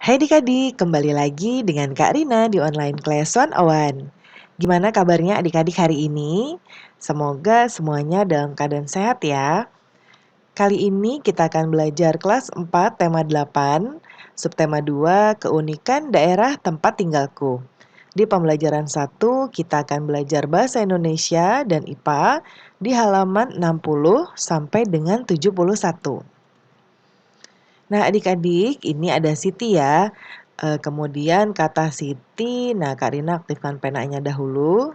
Hai adik-adik, kembali lagi dengan Kak Rina di online class 101. Gimana kabarnya adik-adik hari ini? Semoga semuanya dalam keadaan sehat ya. Kali ini kita akan belajar kelas 4 tema 8, subtema 2, keunikan daerah tempat tinggalku. Di pembelajaran 1 kita akan belajar bahasa Indonesia dan IPA di halaman 60 sampai dengan 71. Nah, adik-adik, ini ada Siti ya. Kemudian kata Siti, nah Kak Rina aktifkan penanya dahulu.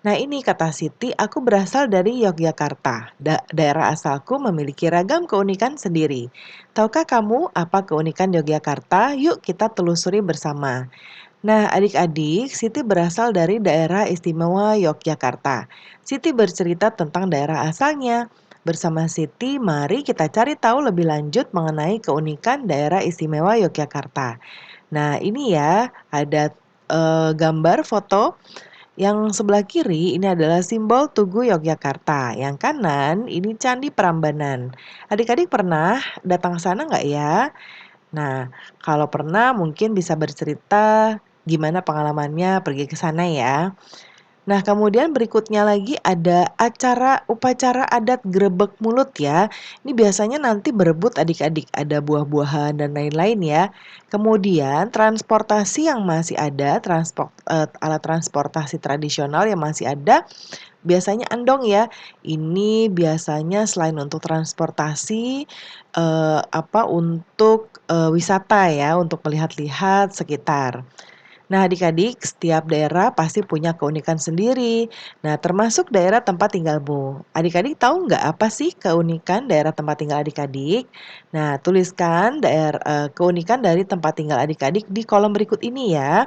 Nah, ini kata Siti, aku berasal dari Yogyakarta. Daerah asalku memiliki ragam keunikan sendiri. Tahukah kamu apa keunikan Yogyakarta? Yuk kita telusuri bersama. Nah, adik-adik, Siti berasal dari daerah istimewa Yogyakarta. Siti bercerita tentang daerah asalnya. Bersama Siti, mari kita cari tahu lebih lanjut mengenai keunikan daerah istimewa Yogyakarta. Nah, ini ya, ada gambar foto. Yang sebelah kiri ini adalah simbol Tugu Yogyakarta. Yang kanan ini Candi Prambanan. Adik-adik pernah datang ke sana nggak ya? Nah, kalau pernah mungkin bisa bercerita gimana pengalamannya pergi ke sana ya. Nah, kemudian berikutnya lagi ada upacara adat Grebek Mulut ya. Ini biasanya nanti berebut adik-adik, ada buah-buahan dan lain-lain ya. Kemudian transportasi yang masih ada, alat transportasi tradisional yang masih ada, biasanya andong ya. Ini biasanya selain untuk transportasi, untuk wisata ya, untuk melihat-lihat sekitar. Nah, adik-adik, setiap daerah pasti punya keunikan sendiri. Nah, termasuk daerah tempat tinggalmu. Adik-adik tahu nggak apa sih keunikan daerah tempat tinggal adik-adik? Nah, tuliskan keunikan dari tempat tinggal adik-adik di kolom berikut ini ya.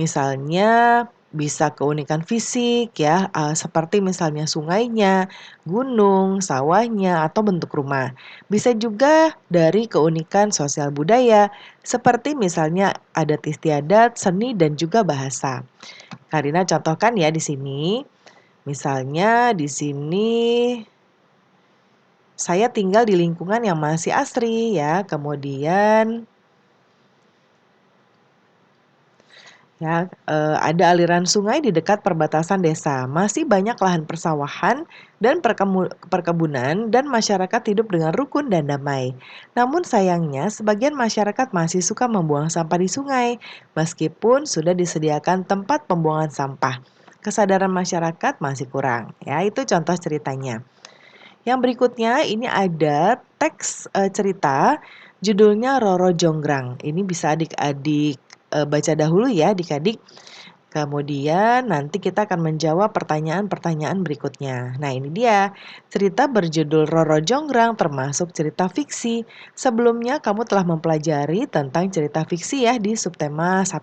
Misalnya bisa keunikan fisik ya, seperti misalnya sungainya, gunung, sawahnya, atau bentuk rumah. Bisa juga dari keunikan sosial budaya, seperti misalnya adat istiadat, seni, dan juga bahasa. Karina contohkan ya di sini. Misalnya di sini saya tinggal di lingkungan yang masih asri ya. Kemudian ya, ada aliran sungai di dekat perbatasan desa. Masih banyak lahan persawahan dan perkebunan dan masyarakat hidup dengan rukun dan damai. Namun sayangnya sebagian masyarakat masih suka membuang sampah di sungai meskipun sudah disediakan tempat pembuangan sampah. Kesadaran masyarakat masih kurang. Ya, itu contoh ceritanya. Yang berikutnya ini ada teks cerita judulnya Roro Jonggrang. Ini bisa adik-adik baca dahulu ya adik-adik. Kemudian nanti kita akan menjawab pertanyaan-pertanyaan berikutnya. Nah, ini dia. Cerita berjudul Roro Jonggrang termasuk cerita fiksi. Sebelumnya kamu telah mempelajari tentang cerita fiksi ya di subtema 1.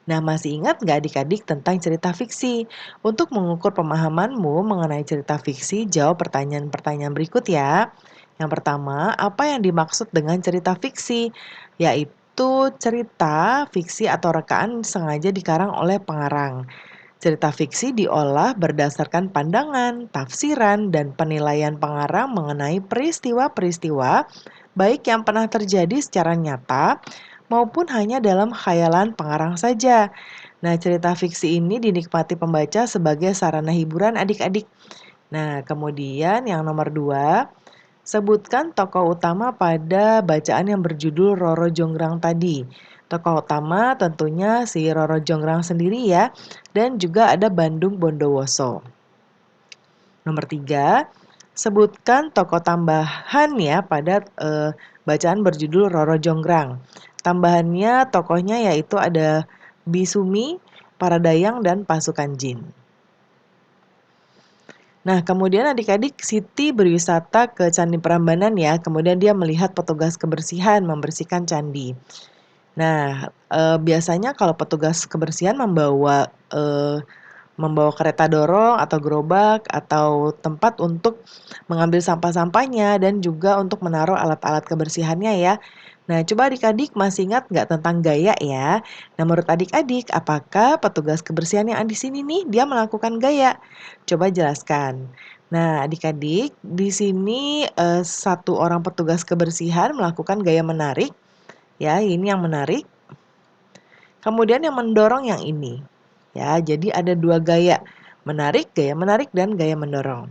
Nah, masih ingat nggak adik-adik tentang cerita fiksi? Untuk mengukur pemahamanmu mengenai cerita fiksi, jawab pertanyaan-pertanyaan berikut ya. Yang pertama, apa yang dimaksud dengan cerita fiksi? Yaitu cerita fiksi atau rekaan sengaja dikarang oleh pengarang. Cerita fiksi diolah berdasarkan pandangan, tafsiran, dan penilaian pengarang mengenai peristiwa-peristiwa, baik yang pernah terjadi secara nyata maupun hanya dalam khayalan pengarang saja. Nah, cerita fiksi ini dinikmati pembaca sebagai sarana hiburan adik-adik. Nah, kemudian yang nomor 2, sebutkan tokoh utama pada bacaan yang berjudul Roro Jonggrang tadi. Tokoh utama tentunya si Roro Jonggrang sendiri ya, dan juga ada Bandung Bondowoso. Nomor 3, sebutkan tokoh tambahan ya pada bacaan berjudul Roro Jonggrang. Tambahannya tokohnya yaitu ada Bisumi, Paradayang, dan pasukan jin. Nah, kemudian adik-adik Siti berwisata ke Candi Prambanan ya, kemudian dia melihat petugas kebersihan membersihkan candi. Nah, biasanya kalau petugas kebersihan membawa kereta dorong atau gerobak atau tempat untuk mengambil sampah-sampahnya dan juga untuk menaruh alat-alat kebersihannya ya. Nah, coba adik-adik masih ingat nggak tentang gaya ya? Nah, menurut adik-adik, apakah petugas kebersihan yang di sini nih dia melakukan gaya? Coba jelaskan. Nah, adik-adik, di sini satu orang petugas kebersihan melakukan gaya menarik Ya, ini yang menarik. Kemudian yang mendorong yang ini. Ya, jadi ada dua gaya menarik, dan gaya mendorong.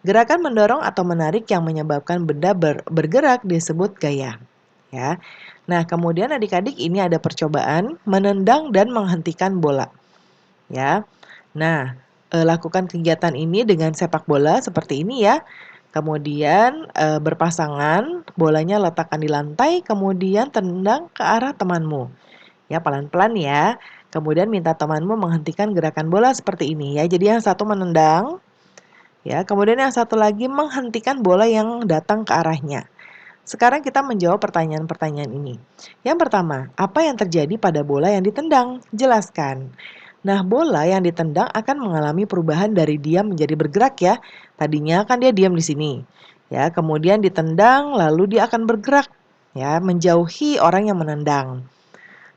Gerakan mendorong atau menarik yang menyebabkan benda bergerak disebut gaya. Ya. Nah, kemudian adik-adik ini ada percobaan menendang dan menghentikan bola. Ya. Nah, lakukan kegiatan ini dengan sepak bola seperti ini ya. Kemudian berpasangan, bolanya letakkan di lantai, kemudian tendang ke arah temanmu. Ya, pelan-pelan ya. Kemudian minta temanmu menghentikan gerakan bola seperti ini ya. Jadi yang satu menendang, ya. Kemudian yang satu lagi menghentikan bola yang datang ke arahnya. Sekarang kita menjawab pertanyaan-pertanyaan ini. Yang pertama, apa yang terjadi pada bola yang ditendang? Jelaskan. Nah, bola yang ditendang akan mengalami perubahan dari diam menjadi bergerak ya. Tadinya kan dia diam di sini. Ya, kemudian ditendang lalu dia akan bergerak ya, menjauhi orang yang menendang.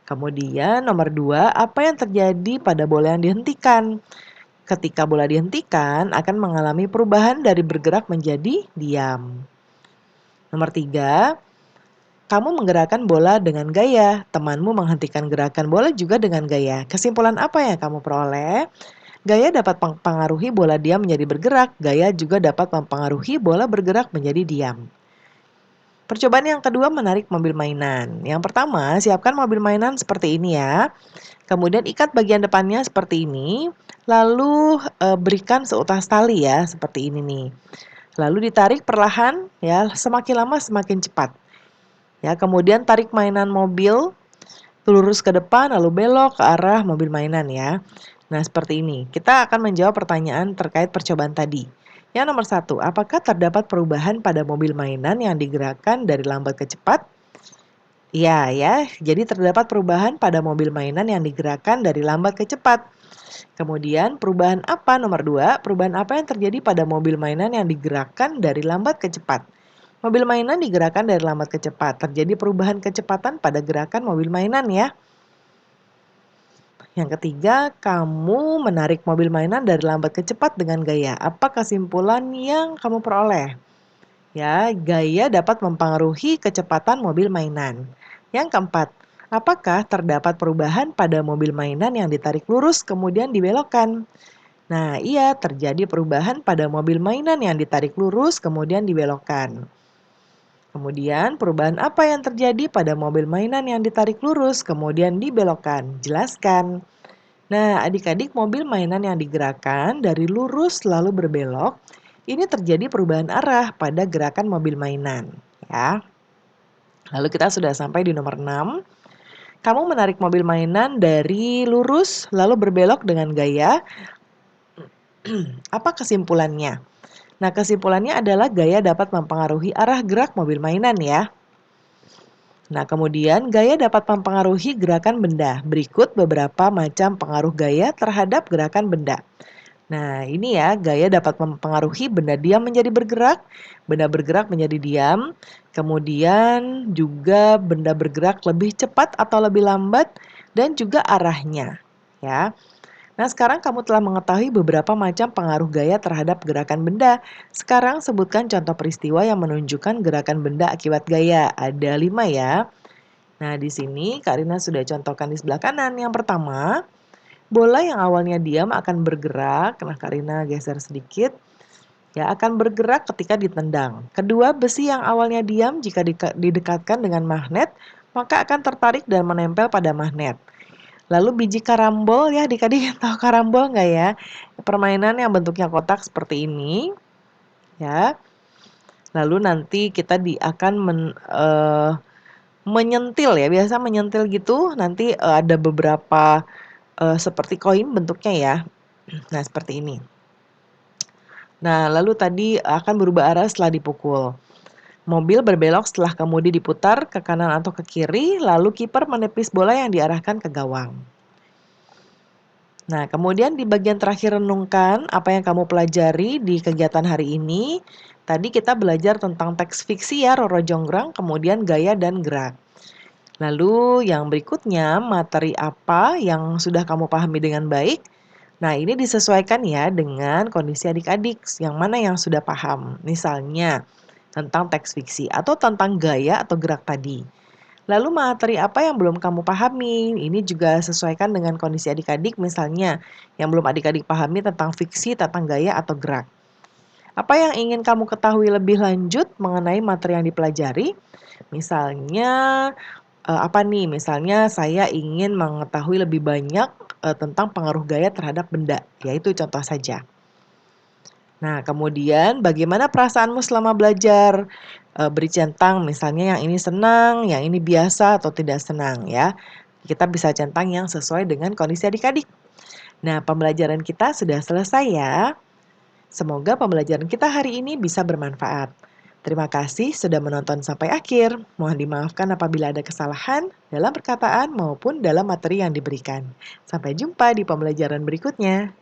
Kemudian nomor 2, apa yang terjadi pada bola yang dihentikan? Ketika bola dihentikan akan mengalami perubahan dari bergerak menjadi diam. Nomor 3, kamu menggerakkan bola dengan gaya, temanmu menghentikan gerakan bola juga dengan gaya. Kesimpulan apa yang kamu peroleh? Gaya dapat mempengaruhi bola diam menjadi bergerak, gaya juga dapat mempengaruhi bola bergerak menjadi diam. Percobaan yang kedua, menarik mobil mainan. Yang pertama, siapkan mobil mainan seperti ini ya. Kemudian ikat bagian depannya seperti ini, lalu berikan seutas tali ya, seperti ini nih. Lalu ditarik perlahan ya, semakin lama semakin cepat. Ya, kemudian tarik mainan mobil lurus ke depan lalu belok ke arah mobil mainan ya. Nah, seperti ini. Kita akan menjawab pertanyaan terkait percobaan tadi. Yang nomor 1, apakah terdapat perubahan pada mobil mainan yang digerakkan dari lambat ke cepat? Iya ya, jadi terdapat perubahan pada mobil mainan yang digerakkan dari lambat ke cepat. Kemudian perubahan apa? Nomor 2, perubahan apa yang terjadi pada mobil mainan yang digerakkan dari lambat ke cepat? Mobil mainan digerakkan dari lambat ke cepat. Terjadi perubahan kecepatan pada gerakan mobil mainan ya. Yang ketiga, kamu menarik mobil mainan dari lambat ke cepat dengan gaya. Apa kesimpulan yang kamu peroleh? Ya, gaya dapat mempengaruhi kecepatan mobil mainan. Yang keempat, apakah terdapat perubahan pada mobil mainan yang ditarik lurus kemudian dibelokkan? Nah, iya, terjadi perubahan pada mobil mainan yang ditarik lurus kemudian dibelokkan. Kemudian, perubahan apa yang terjadi pada mobil mainan yang ditarik lurus kemudian dibelokkan? Jelaskan. Nah, adik-adik, mobil mainan yang digerakkan dari lurus lalu berbelok, ini terjadi perubahan arah pada gerakan mobil mainan, ya. Lalu kita sudah sampai di nomor 6. Kamu menarik mobil mainan dari lurus lalu berbelok dengan gaya. Apa kesimpulannya? Nah, kesimpulannya adalah gaya dapat mempengaruhi arah gerak mobil mainan ya. Nah, kemudian gaya dapat mempengaruhi gerakan benda. Berikut beberapa macam pengaruh gaya terhadap gerakan benda. Nah, ini ya, gaya dapat mempengaruhi benda diam menjadi bergerak, benda bergerak menjadi diam, kemudian juga benda bergerak lebih cepat atau lebih lambat, dan juga arahnya. Ya. Nah, sekarang kamu telah mengetahui beberapa macam pengaruh gaya terhadap gerakan benda. Sekarang sebutkan contoh peristiwa yang menunjukkan gerakan benda akibat gaya. Ada 5 ya. Nah, di sini Kak Rina sudah contohkan di sebelah kanan. Yang pertama, bola yang awalnya diam akan bergerak. Nah, Kak Rina geser sedikit. Ya, akan bergerak ketika ditendang. Kedua, besi yang awalnya diam jika didekatkan dengan magnet, maka akan tertarik dan menempel pada magnet. Lalu biji karambol ya, adik-adik tahu karambol nggak ya? Permainan yang bentuknya kotak seperti ini, ya. Lalu nanti kita akan menyentil ya, biasa menyentil gitu, nanti ada beberapa seperti koin bentuknya ya. Nah, seperti ini. Nah, lalu tadi akan berubah arah setelah dipukul. Mobil berbelok setelah kemudi diputar ke kanan atau ke kiri, lalu kiper menepis bola yang diarahkan ke gawang. Nah, kemudian di bagian terakhir renungkan apa yang kamu pelajari di kegiatan hari ini. Tadi kita belajar tentang teks fiksi ya, Roro Jonggrang, kemudian gaya dan gerak. Lalu yang berikutnya, materi apa yang sudah kamu pahami dengan baik? Nah, ini disesuaikan ya dengan kondisi adik-adik yang mana yang sudah paham. Misalnya, tentang teks fiksi atau tentang gaya atau gerak tadi. Lalu materi apa yang belum kamu pahami? Ini juga sesuaikan dengan kondisi adik-adik misalnya, yang belum adik-adik pahami tentang fiksi, tentang gaya atau gerak. Apa yang ingin kamu ketahui lebih lanjut mengenai materi yang dipelajari? Misalnya, apa nih, misalnya saya ingin mengetahui lebih banyak, tentang pengaruh gaya terhadap benda, ya itu contoh saja. Nah, kemudian bagaimana perasaanmu selama belajar? Beri centang misalnya yang ini senang, yang ini biasa atau tidak senang ya. Kita bisa centang yang sesuai dengan kondisi adik-adik. Nah, pembelajaran kita sudah selesai ya. Semoga pembelajaran kita hari ini bisa bermanfaat. Terima kasih sudah menonton sampai akhir. Mohon dimaafkan apabila ada kesalahan dalam perkataan maupun dalam materi yang diberikan. Sampai jumpa di pembelajaran berikutnya.